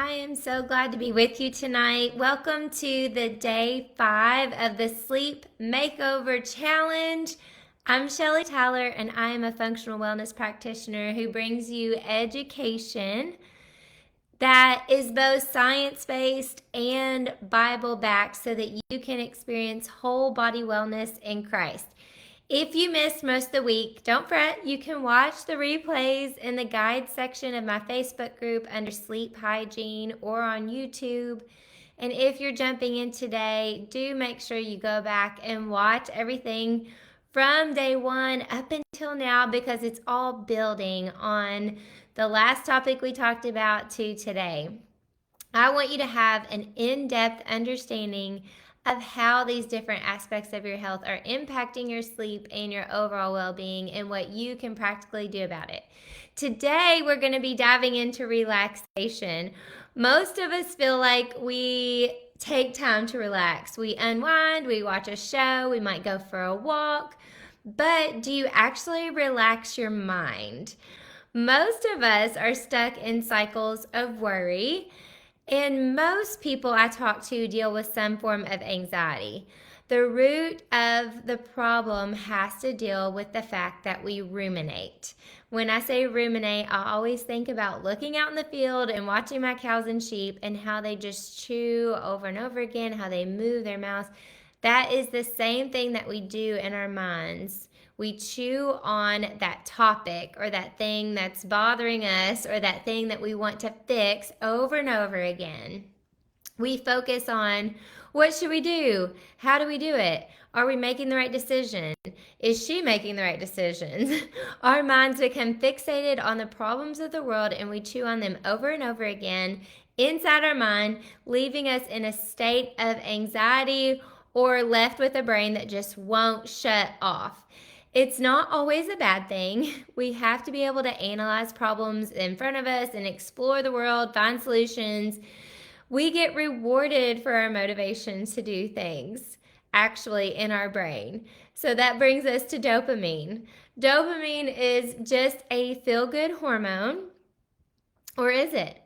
I am so glad to be with you tonight. Welcome to the day 5 of the Sleep Makeover Challenge. I'm Shelly Tyler, and I am a functional wellness practitioner who brings you education that is both science-based and Bible-backed so that you can experience whole body wellness in Christ. If you missed most of the week, don't fret. You can watch the replays in the guide section of my Facebook group under Sleep Hygiene or on YouTube. And if you're jumping in today, do make sure you go back and watch everything from day 1 up until now because it's all building on the last topic we talked about to today. I want you to have an in-depth understanding of how these different aspects of your health are impacting your sleep and your overall well-being and what you can practically do about it. Today, we're going to be diving into relaxation. Most of us feel like we take time to relax. We unwind, we watch a show, we might go for a walk, but do you actually relax your mind? Most of us are stuck in cycles of worry. And most people I talk to deal with some form of anxiety. The root of the problem has to deal with the fact that we ruminate. When I say ruminate, I always think about looking out in the field and watching my cows and sheep and how they just chew over and over again, how they move their mouths. That is the same thing that we do in our minds. We chew on that topic or that thing that's bothering us or that thing that we want to fix over and over again. We focus on what should we do? How do we do it? Are we making the right decision? Is she making the right decisions? Our minds become fixated on the problems of the world and we chew on them over and over again inside our mind, leaving us in a state of anxiety or left with a brain that just won't shut off. It's not always a bad thing. We have to be able to analyze problems in front of us and explore the world, find solutions. We get rewarded for our motivations to do things, actually, in our brain. So that brings us to dopamine. Dopamine is just a feel-good hormone, or is it?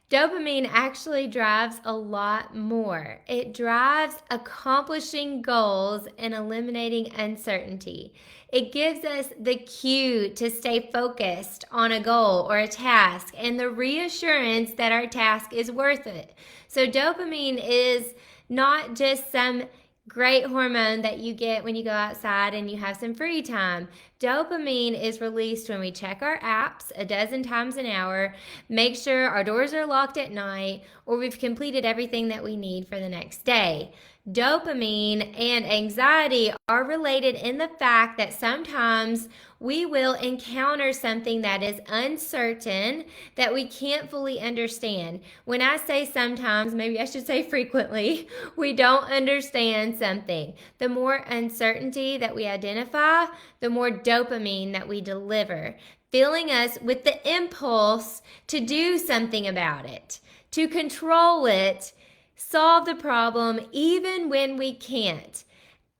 Dopamine actually drives a lot more. It drives accomplishing goals and eliminating uncertainty. It gives us the cue to stay focused on a goal or a task and the reassurance that our task is worth it. So dopamine is not just some great hormone that you get when you go outside and you have some free time. Dopamine is released when we check our apps a dozen times an hour, make sure our doors are locked at night, or we've completed everything that we need for the next day. Dopamine and anxiety are related in the fact that sometimes we will encounter something that is uncertain that we can't fully understand. When I say sometimes, maybe I should say frequently, we don't understand something. The more uncertainty that we identify, the more dopamine that we deliver, filling us with the impulse to do something about it, to control it, solve the problem even when we can't.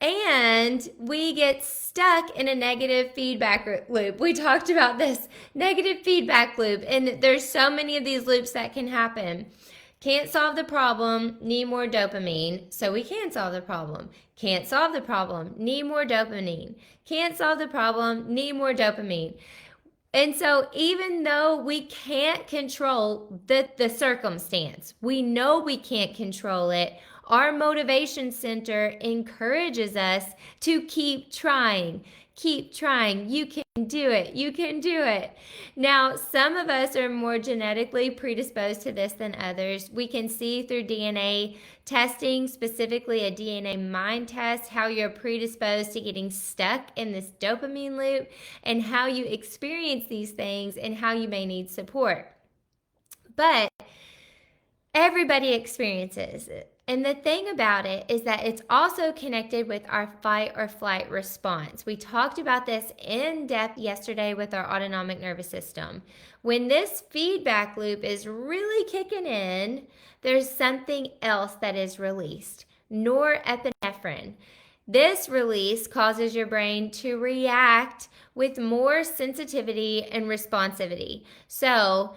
And we get stuck in a negative feedback loop. We talked about this negative feedback loop, and there's so many of these loops that can happen. Can't solve the problem, need more dopamine, so we can solve the problem. Can't solve the problem, need more dopamine. Can't solve the problem, need more dopamine. And so even though we can't control the circumstance, we know we can't control it, our motivation center encourages us to keep trying. Keep trying. You can do it. You can do it. Now, some of us are more genetically predisposed to this than others. We can see through DNA testing, specifically a DNA mind test, how you're predisposed to getting stuck in this dopamine loop and how you experience these things and how you may need support. But everybody experiences it. And the thing about it is that it's also connected with our fight or flight response. We talked about this in depth yesterday with our autonomic nervous system. When this feedback loop is really kicking in, there's something else that is released, norepinephrine. This release causes your brain to react with more sensitivity and responsivity. So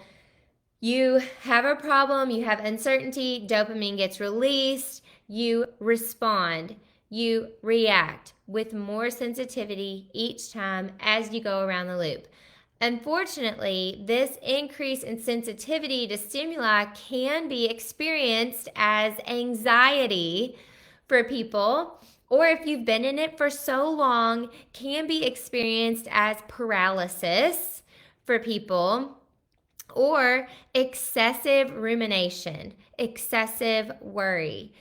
You have a problem, you have uncertainty, dopamine gets released, you respond, you react with more sensitivity each time as you go around the loop. Unfortunately, this increase in sensitivity to stimuli can be experienced as anxiety for people, or if you've been in it for so long, can be experienced as paralysis for people, or excessive rumination, excessive worry,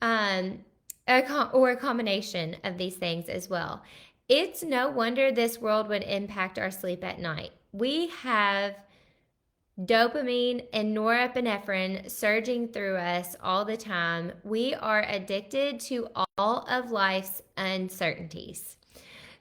um, or a combination of these things as well. It's no wonder this world would impact our sleep at night. We have dopamine and norepinephrine surging through us all the time. We are addicted to all of life's uncertainties.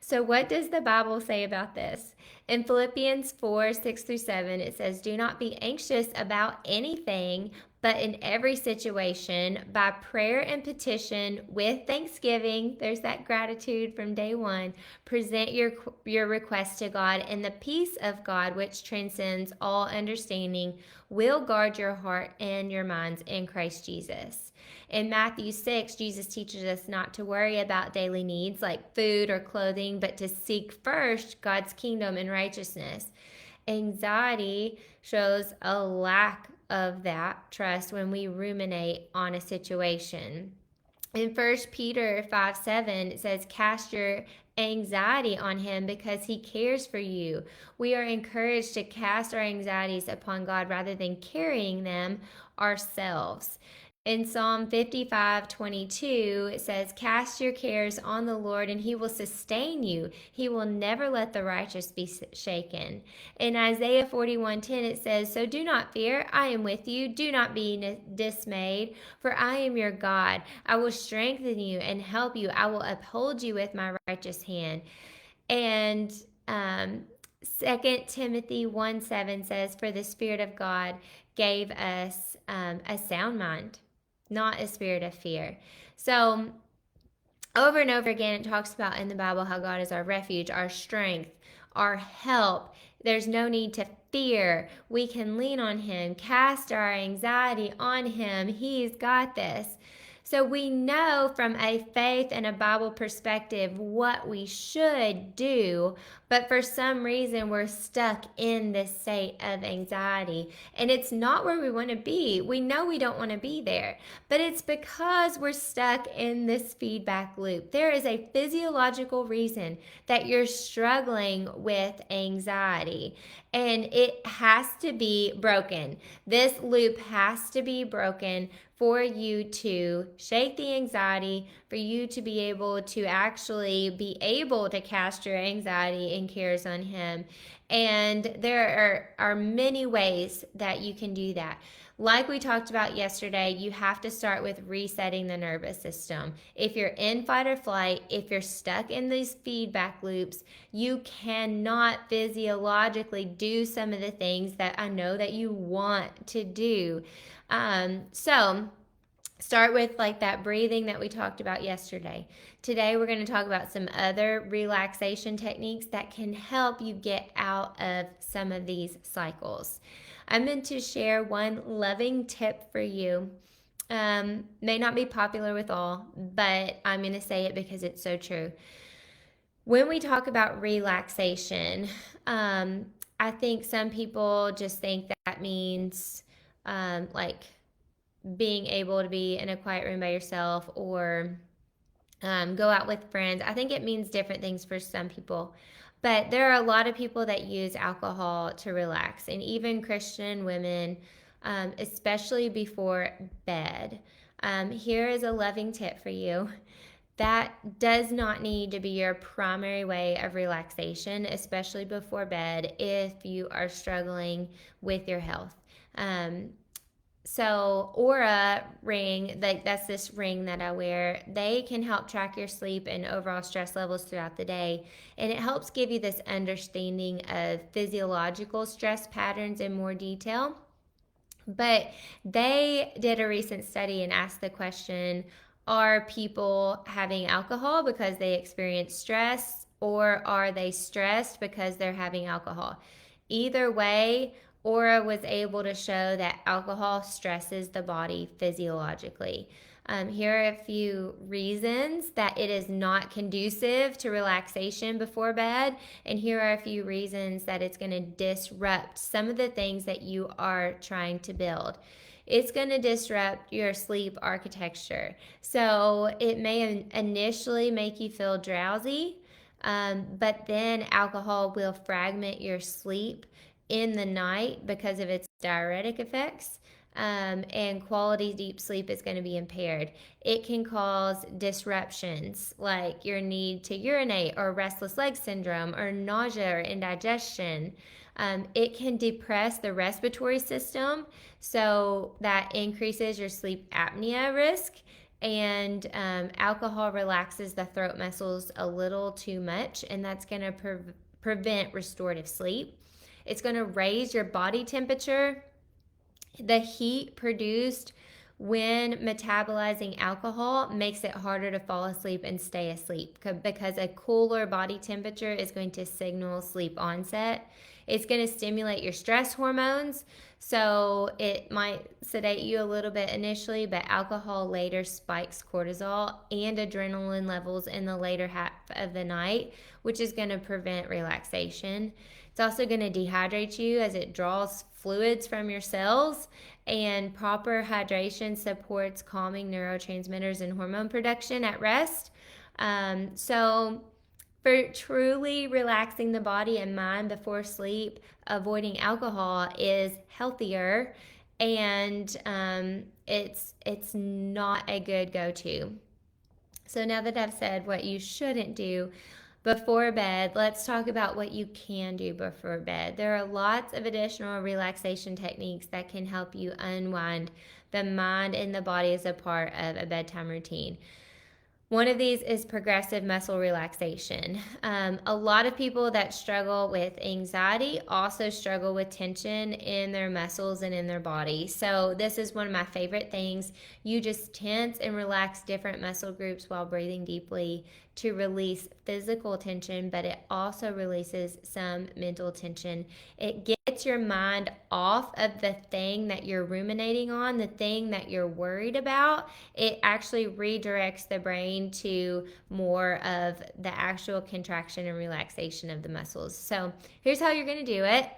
So, what does the Bible say about this? In Philippians 4 6 through 7, it says, "Do not be anxious about anything, but in every situation, by prayer and petition, with thanksgiving," there's that gratitude from day one, "present your request to God, and the peace of God, which transcends all understanding, will guard your heart and your minds in Christ Jesus." In Matthew 6, Jesus teaches us not to worry about daily needs like food or clothing, but to seek first God's kingdom and righteousness. Anxiety shows a lack of that trust when we ruminate on a situation. In 1 Peter 5 7, it says, "Cast your anxiety on him because he cares for you." We are encouraged to cast our anxieties upon God rather than carrying them ourselves. In Psalm 55:22, it says, "Cast your cares on the Lord, and he will sustain you. He will never let the righteous be shaken." In Isaiah 41:10, it says, "So do not fear, I am with you. Do not be dismayed, for I am your God. I will strengthen you and help you. I will uphold you with my righteous hand." And 2 Timothy 1:7 says, "For the Spirit of God gave us a sound mind, not a spirit of fear." So over and over again, it talks about in the Bible how God is our refuge, our strength, our help. There's no need to fear. We can lean on him, cast our anxiety on him. He's got this. So we know from a faith and a Bible perspective what we should do, but for some reason we're stuck in this state of anxiety. And it's not where we want to be. We know we don't want to be there, but it's because we're stuck in this feedback loop. There is a physiological reason that you're struggling with anxiety, and it has to be broken. This loop has to be broken for you to shake the anxiety, for you to be able to actually be able to cast your anxiety and cares on him. And there are many ways that you can do that. Like we talked about yesterday, you have to start with resetting the nervous system. If you're in fight or flight, if you're stuck in these feedback loops, you cannot physiologically do some of the things that I know that you want to do. So start with like that breathing that we talked about yesterday. Today we're going to talk about some other relaxation techniques that can help you get out of some of these cycles. I'm meant to share one loving tip for you. May not be popular with all, but I'm going to say it because it's so true. When we talk about relaxation, I think some people just think that means like being able to be in a quiet room by yourself, or go out with friends. I think it means different things for some people. But there are a lot of people that use alcohol to relax, and even Christian women, especially before bed. Here is a loving tip for you. That does not need to be your primary way of relaxation, especially before bed if you are struggling with your health. So Aura ring, like that's this ring that I wear, they can help track your sleep and overall stress levels throughout the day. And it helps give you this understanding of physiological stress patterns in more detail. But they did a recent study and asked the question, are people having alcohol because they experience stress, or are they stressed because they're having alcohol? Either way, Ora was able to show that alcohol stresses the body physiologically. Here are a few reasons that it is not conducive to relaxation before bed, and here are a few reasons that it's going to disrupt some of the things that you are trying to build. It's going to disrupt your sleep architecture. So it may initially make you feel drowsy, but then alcohol will fragment your sleep in the night because of its diuretic effects. And quality deep sleep is going to be impaired. It can cause disruptions like your need to urinate or restless leg syndrome or nausea or indigestion. It can depress the respiratory system, so that increases your sleep apnea risk. And alcohol relaxes the throat muscles a little too much, and that's going to prevent restorative sleep. It's going to raise your body temperature. The heat produced when metabolizing alcohol makes it harder to fall asleep and stay asleep because a cooler body temperature is going to signal sleep onset. It's going to stimulate your stress hormones, so it might sedate you a little bit initially, but alcohol later spikes cortisol and adrenaline levels in the later half of the night, which is going to prevent relaxation. It's also going to dehydrate you as it draws fluids from your cells, and proper hydration supports calming neurotransmitters and hormone production at rest. So, for truly relaxing the body and mind before sleep, avoiding alcohol is healthier, and it's not a good go-to. So now that I've said what you shouldn't do before bed, let's talk about what you can do before bed. There are lots of additional relaxation techniques that can help you unwind the mind and the body as a part of a bedtime routine. One of these is progressive muscle relaxation. A lot of people that struggle with anxiety also struggle with tension in their muscles and in their body. So, this is one of my favorite things. You just tense and relax different muscle groups while breathing deeply to release physical tension, but it also releases some mental tension. It gets your mind off of the thing that you're ruminating on, the thing that you're worried about. It actually redirects the brain to more of the actual contraction and relaxation of the muscles. So here's how you're going to do it.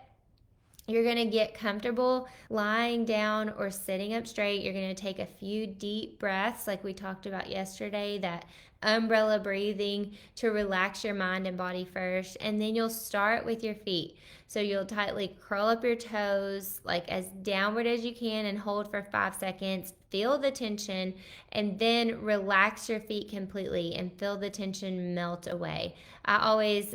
You're going to get comfortable lying down or sitting up straight. You're going to take a few deep breaths, like we talked about yesterday, that umbrella breathing to relax your mind and body first. And then you'll start with your feet. So you'll tightly curl up your toes, like as downward as you can, and hold for 5 seconds. Feel the tension, and then relax your feet completely and feel the tension melt away. I always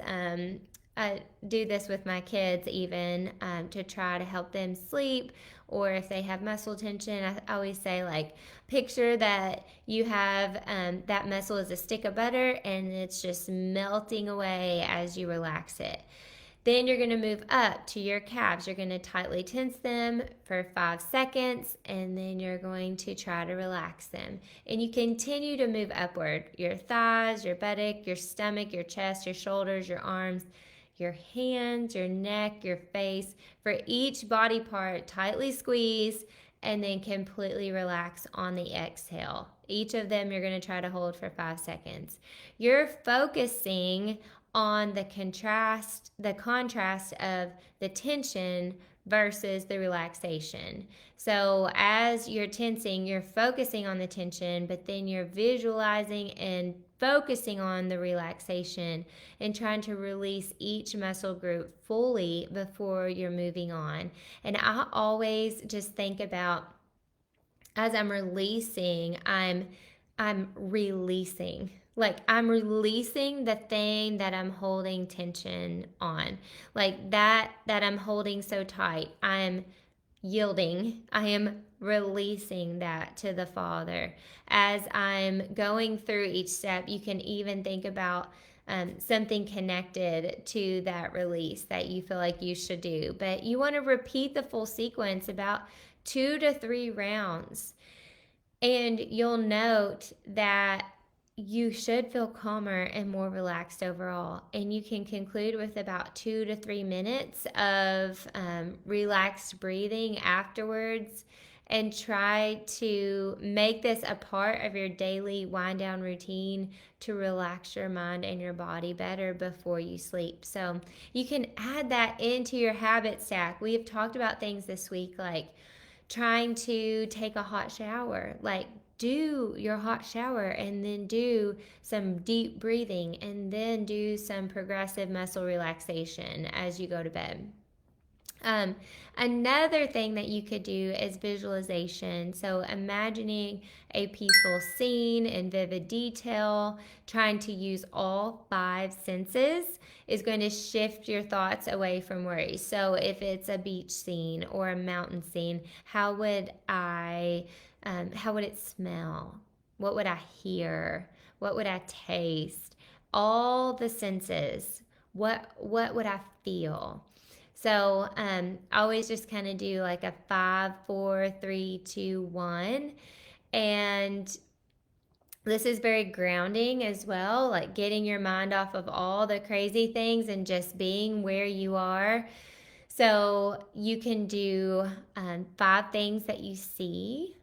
do this with my kids, even to try to help them sleep, or if they have muscle tension. I always say, like, picture that you have that muscle as a stick of butter and it's just melting away as you relax it. Then you're going to move up to your calves. You're going to tightly tense them for 5 seconds, and then you're going to try to relax them. And you continue to move upward. Your thighs, your buttock, your stomach, your chest, your shoulders, your arms, your hands, your neck, your face. For each body part, tightly squeeze and then completely relax on the exhale. Each of them you're going to try to hold for 5 seconds. You're focusing on the contrast of the tension versus the relaxation. So as you're tensing, you're focusing on the tension, but then you're visualizing and focusing on the relaxation and trying to release each muscle group fully before you're moving on. And I always just think about, as I'm releasing, I'm releasing. Like, I'm releasing the thing that I'm holding tension on. Like that I'm holding so tight. I'm yielding. I am releasing that to the Father. As I'm going through each step, you can even think about something connected to that release that you feel like you should do. But you want to repeat the full sequence about 2 to 3 rounds. And you'll note that you should feel calmer and more relaxed overall. And you can conclude with about 2 to 3 minutes of relaxed breathing afterwards, and try to make this a part of your daily wind down routine to relax your mind and your body better before you sleep. So you can add that into your habit stack. We have talked about things this week like trying to take a hot shower. Like, do your hot shower and then do some deep breathing and then do some progressive muscle relaxation as you go to bed. Um, Another thing that you could do is visualization. So, imagining a peaceful scene in vivid detail, trying to use all five senses is going to shift your thoughts away from worry. So, if it's a beach scene or a mountain scene, how would it smell? What would I hear? What would I taste? All the senses. What would I feel? So I always just kind of do like a 5, 4, 3, 2, 1. And this is very grounding as well, like getting your mind off of all the crazy things and just being where you are. So you can do 5 things that you see,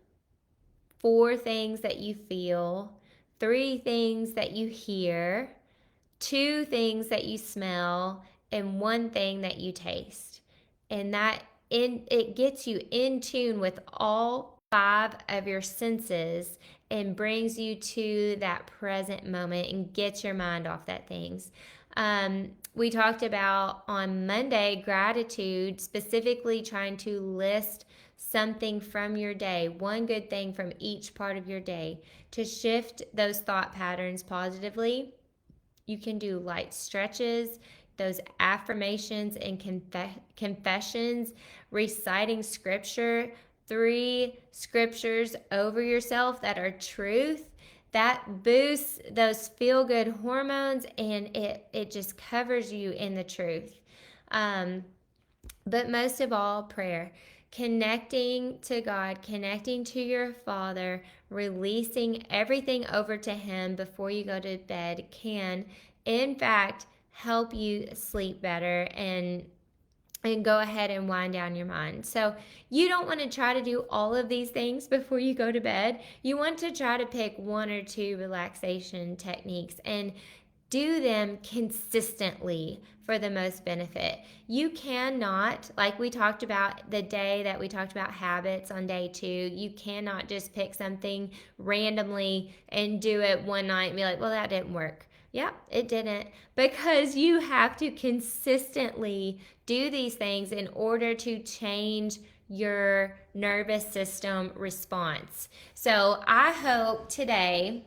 4 things that you feel, 3 things that you hear, 2 things that you smell, and 1 thing that you taste. And it gets you in tune with all 5 of your senses and brings you to that present moment and gets your mind off that things. We talked about on Monday gratitude, specifically trying to list something from your day, one good thing from each part of your day to shift those thought patterns positively. You can do light stretches, those affirmations and confessions, reciting scripture, 3 scriptures over yourself that are truth. That boosts those feel good hormones, and it just covers you in the truth. But most of all, prayer. Connecting to God, connecting to your Father, releasing everything over to Him before you go to bed can, in fact, help you sleep better and go ahead and wind down your mind. So, you don't want to try to do all of these things before you go to bed. You want to try to pick 1 or 2 relaxation techniques and do them consistently for the most benefit. You cannot, like we talked about the day that we talked about habits on day 2, you cannot just pick something randomly and do it one night and be like, well, that didn't work. Yep, it didn't. Because you have to consistently do these things in order to change your nervous system response. So I hope today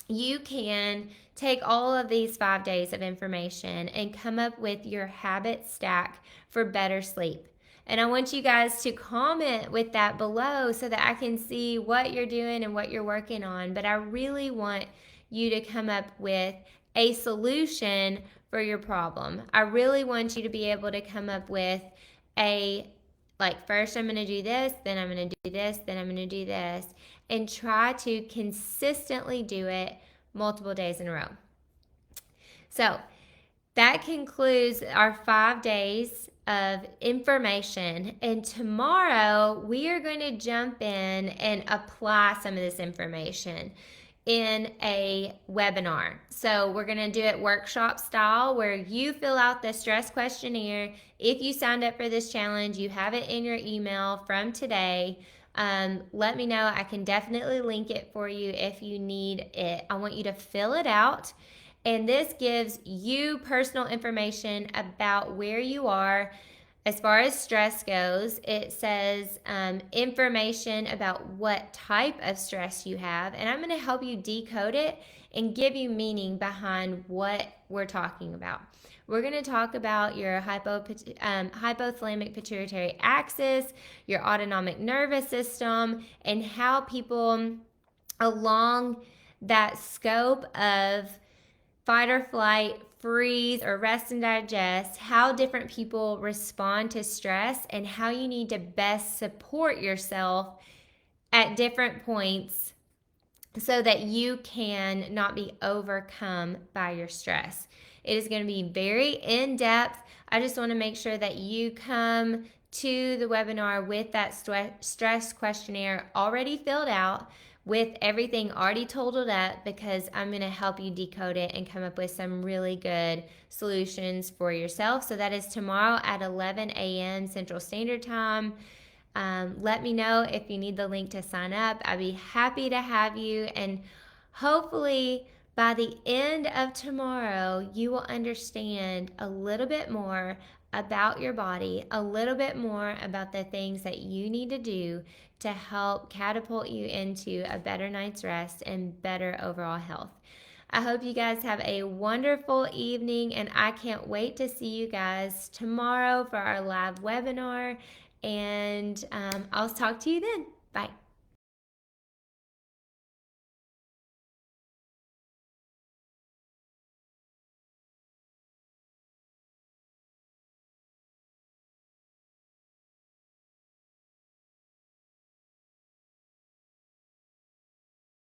you can take all of these 5 days of information and come up with your habit stack for better sleep. And I want you guys to comment with that below so that I can see what you're doing and what you're working on. But I really want you to come up with a solution for your problem. I really want you to be able to come up with first I'm going to do this, then I'm going to do this, then I'm going to do this, and try to consistently do it multiple days in a row. So that concludes our 5 days of information. And tomorrow we are going to jump in and apply some of this information in a webinar. So we're going to do it workshop style where you fill out the stress questionnaire. If you signed up for this challenge, you have it in your email from today. Let me know. I can definitely link it for you if you need it. I want you to fill it out. And this gives you personal information about where you are as far as stress goes. It says information about what type of stress you have. And I'm going to help you decode it and give you meaning behind what we're talking about. We're going to talk about your hypothalamic pituitary axis, your autonomic nervous system, and how people along that scope of fight or flight, freeze, or rest and digest, how different people respond to stress and how you need to best support yourself at different points so that you can not be overcome by your stress. It is going to be very in depth. I just want to make sure that you come to the webinar with that stress questionnaire already filled out, with everything already totaled up, because I'm going to help you decode it and come up with some really good solutions for yourself. So that is tomorrow at 11 a.m. Central Standard Time. Let me know if you need the link to sign up. I'd be happy to have you. And hopefully, by the end of tomorrow, you will understand a little bit more about your body, a little bit more about the things that you need to do to help catapult you into a better night's rest and better overall health. I hope you guys have a wonderful evening, and I can't wait to see you guys tomorrow for our live webinar. And I'll talk to you then. Bye.